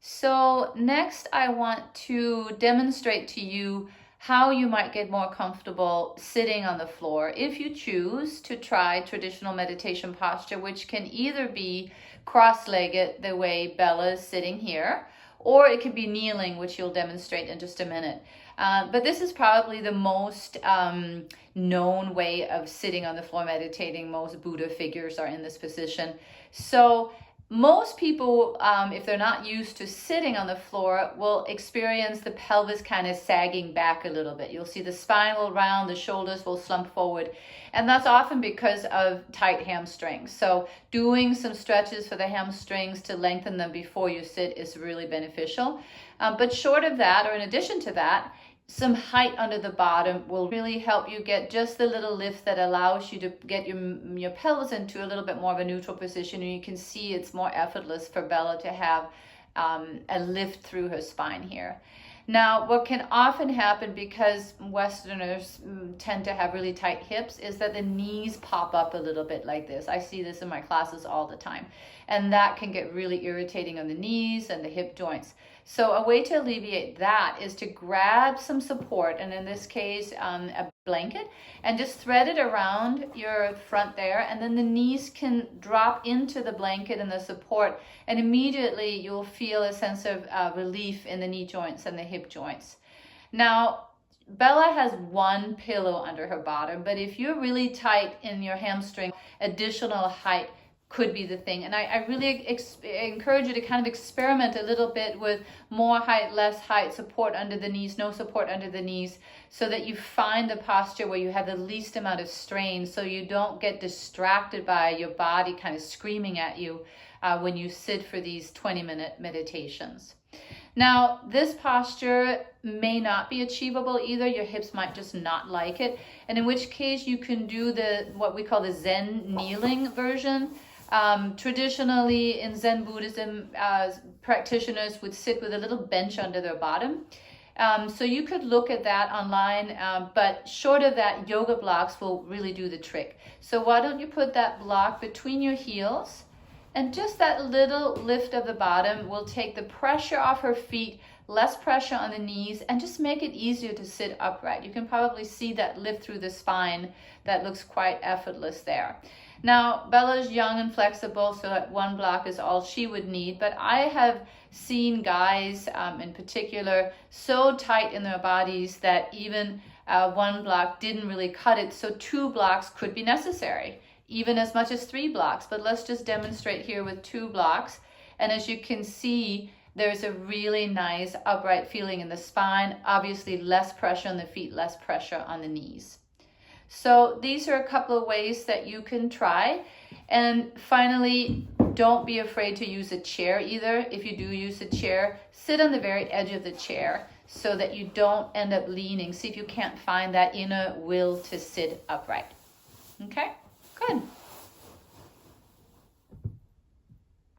So next I want to demonstrate to you how you might get more comfortable sitting on the floor if you choose to try traditional meditation posture, which can either be cross-legged the way Bella is sitting here, or it could be kneeling, which you'll demonstrate in just a minute. But this is probably the most known way of sitting on the floor meditating. Most Buddha figures are in this position. So most people, if they're not used to sitting on the floor, will experience the pelvis kind of sagging back a little bit. You'll see the spine will round, the shoulders will slump forward, and that's often because of tight hamstrings. So doing some stretches for the hamstrings to lengthen them before you sit is really beneficial. But short of that, or in addition to that, some height under the bottom will really help you get just the little lift that allows you to get your pelvis into a little bit more of a neutral position. And you can see it's more effortless for Bella to have a lift through her spine here. Now, what can often happen, because Westerners tend to have really tight hips, is that the knees pop up a little bit like this. I see this in my classes all the time. And that can get really irritating on the knees and the hip joints. So a way to alleviate that is to grab some support, and in this case, a blanket, and just thread it around your front there, and then the knees can drop into the blanket and the support, and immediately you'll feel a sense of relief in the knee joints and the hip joints. Now, Bella has one pillow under her bottom, but if you're really tight in your hamstring, additional height could be the thing. And I really encourage you to kind of experiment a little bit with more height, less height, support under the knees, no support under the knees, so that you find the posture where you have the least amount of strain, so you don't get distracted by your body kind of screaming at you when you sit for these 20-minute meditations. Now, this posture may not be achievable either. Your hips might just not like it, and in which case you can do what we call the Zen kneeling version. Traditionally in Zen Buddhism, practitioners would sit with a little bench under their bottom. So you could look at that online, but short of that, yoga blocks will really do the trick. So why don't you put that block between your heels, and just that little lift of the bottom will take the pressure off her feet, less pressure on the knees, and just make it easier to sit upright. You can probably see that lift through the spine that looks quite effortless there. Now, Bella's young and flexible, so that one block is all she would need, but I have seen guys in particular so tight in their bodies that even one block didn't really cut it, so 2 blocks could be necessary, even as much as 3 blocks. But let's just demonstrate here with 2 blocks, and as you can see, there's a really nice upright feeling in the spine, obviously less pressure on the feet, less pressure on the knees. So these are a couple of ways that you can try. And finally, don't be afraid to use a chair either. If you do use a chair, sit on the very edge of the chair so that you don't end up leaning. See if you can't find that inner will to sit upright. Okay, good.